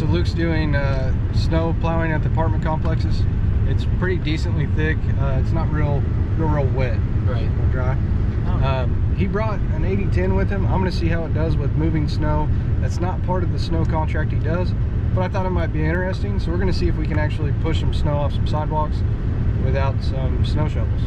so Luke's doing snow plowing at the apartment complexes. It's pretty decently thick. It's not real wet. Right. Real dry. Oh. He brought an 8010 with him. I'm going to see how it does with moving snow. That's not part of the snow contract he does, but I thought it might be interesting. So we're going to see if we can actually push some snow off some sidewalks without some snow shovels.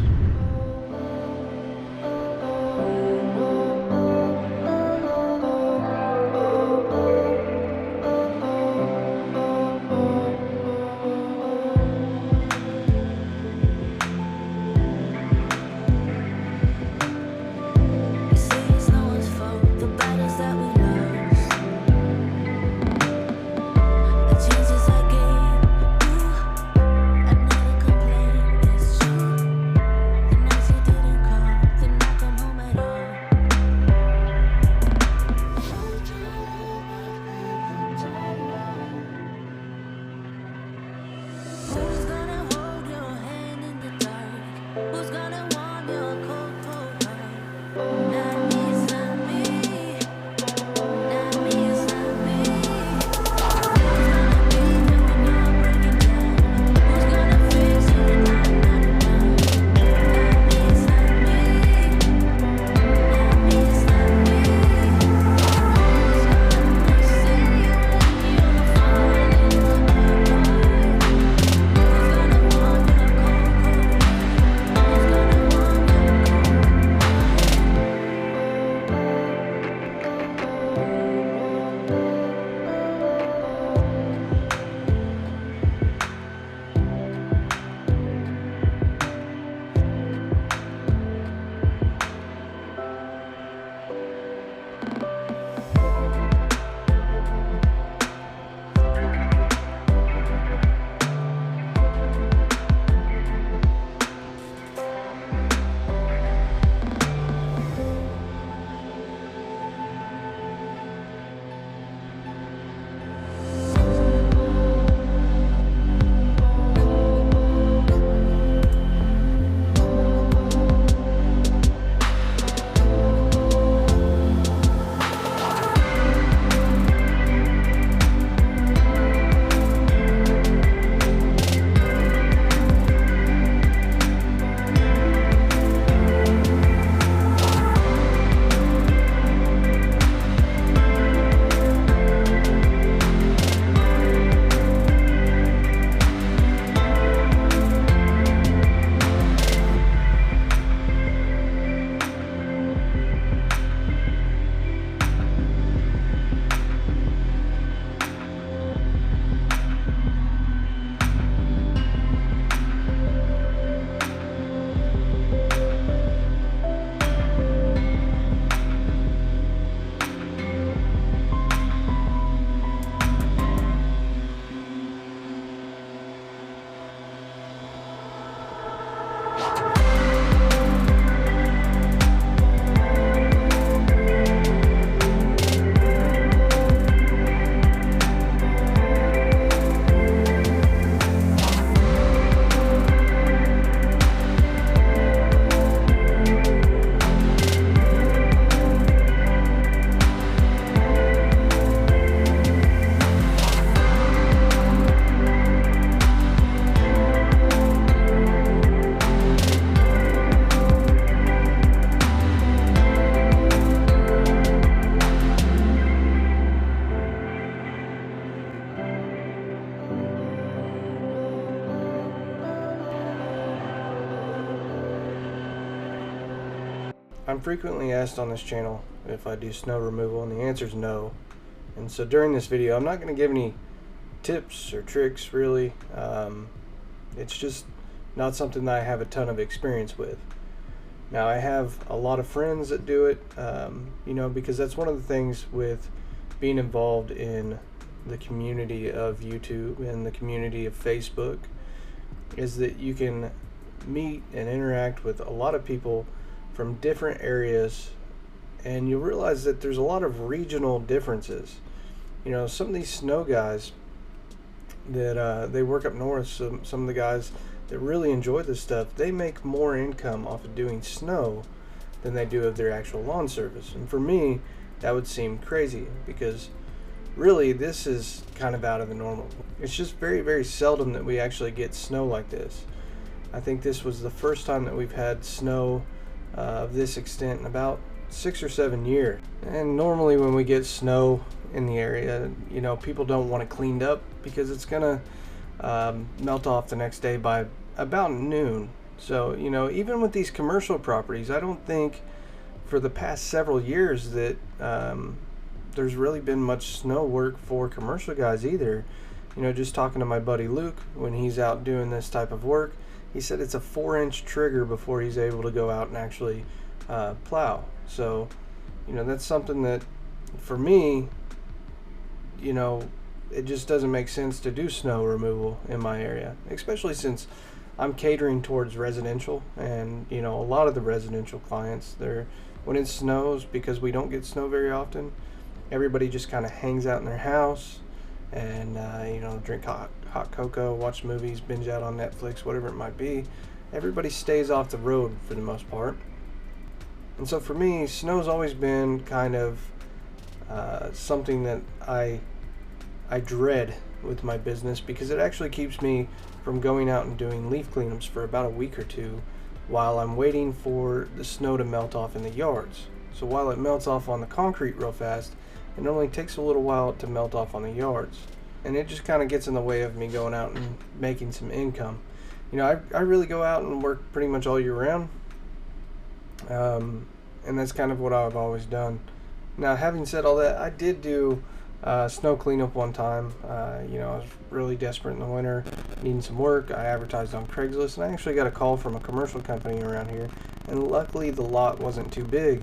I'm frequently asked on this channel if I do snow removal, and the answer is no. And so during this video, I'm not going to give any tips or tricks really. It's just not something that I have a ton of experience with. Now, I have a lot of friends that do it, you know, because that's one of the things with being involved in the community of YouTube and the community of Facebook, is that you can meet and interact with a lot of people from different areas, and you'll realize that there's a lot of regional differences. You know, some of these snow guys that they work up north, some of the guys that really enjoy this stuff, they make more income off of doing snow than they do of their actual lawn service. And for me, that would seem crazy, because really this is kind of out of the normal. It's just very, very seldom that we actually get snow like this. I think this was the first time that we've had snow of this extent in about 6 or 7 years. And normally when we get snow in the area, you know, people don't want it cleaned up because it's gonna melt off the next day by about noon. So, you know, even with these commercial properties, I don't think for the past several years that there's really been much snow work for commercial guys either. You know, just talking to my buddy Luke, when he's out doing this type of work, he said it's a 4-inch trigger before he's able to go out and actually plow. So, you know, that's something that for me, you know, it just doesn't make sense to do snow removal in my area, especially since I'm catering towards residential, and you know, a lot of the residential clients, when it snows, because we don't get snow very often, everybody just kind of hangs out in their house and you know, drink hot cocoa, watch movies, binge out on Netflix, whatever it might be. Everybody stays off the road for the most part. And so for me, snow's always been kind of something that I dread with my business, because it actually keeps me from going out and doing leaf cleanups for about a week or two while I'm waiting for the snow to melt off in the yards. So while it melts off on the concrete real fast, it normally takes a little while to melt off on the yards, and it just kind of gets in the way of me going out and making some income. You know, I really go out and work pretty much all year round, and that's kind of what I've always done. Now, having said all that, I did do snow cleanup one time. You know, I was really desperate in the winter, needing some work. I advertised on Craigslist, and I actually got a call from a commercial company around here, and luckily the lot wasn't too big.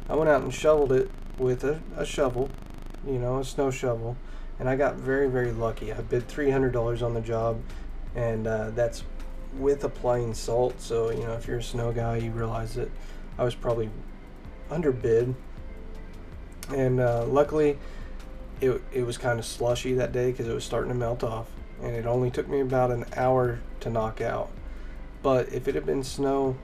I went out and shoveled it with a shovel, you know, a snow shovel, and I got very, very lucky. I bid $300 on the job, and that's with applying salt. So, you know, if you're a snow guy, you realize that I was probably underbid, and luckily it was kind of slushy that day because it was starting to melt off, and it only took me about an hour to knock out. But if it had been snow,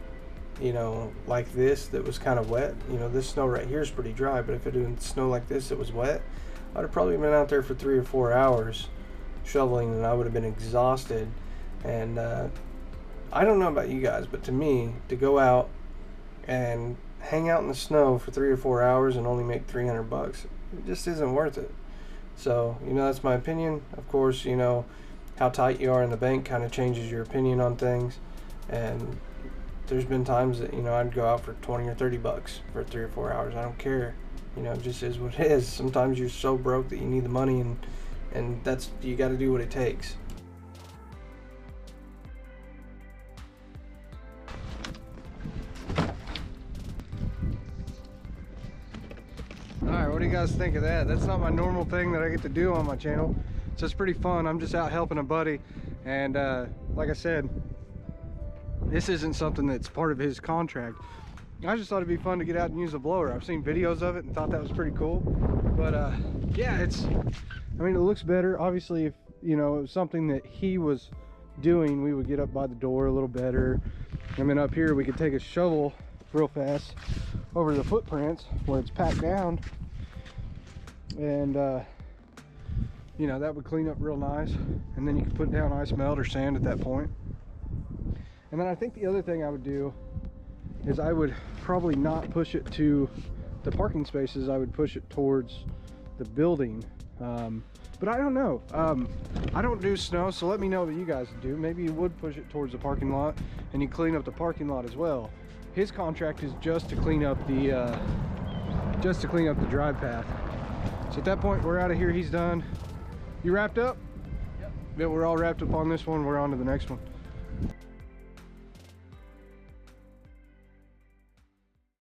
you know, like this that was kind of wet, you know, this snow right here is pretty dry, but if it had been snow like this that was wet, I'd have probably been out there for 3 or 4 hours shoveling, and I would have been exhausted. And I don't know about you guys, but to me, to go out and hang out in the snow for 3 or 4 hours and only make $300, it just isn't worth it. So, you know, that's my opinion. Of course, you know, how tight you are in the bank kind of changes your opinion on things, and there's been times that, you know, I'd go out for 20 or 30 bucks for 3 or 4 hours. I don't care. You know, it just is what it is. Sometimes you're so broke that you need the money, and that's, you got to do what it takes. Alright, what do you guys think of that? That's not my normal thing that I get to do on my channel, so it's pretty fun. I'm just out helping a buddy, and like I said, this isn't something that's part of his contract. I just thought it'd be fun to get out and use a blower. I've seen videos of it and thought that was pretty cool. But yeah, I mean, it looks better. Obviously, if, you know, it was something that he was doing, we would get up by the door a little better. And then up here, we could take a shovel real fast over the footprints where it's packed down. And, you know, that would clean up real nice. And then you could put down ice melt or sand at that point. And then I think the other thing I would do is I would probably not push it to the parking spaces. I would push it towards the building. But I don't know. I don't do snow, so let me know what you guys do. Maybe you would push it towards the parking lot and you clean up the parking lot as well. His contract is just to clean up the drive path. So at that point, we're out of here. He's done. You wrapped up? Yep. Yeah, we're all wrapped up on this one. We're on to the next one.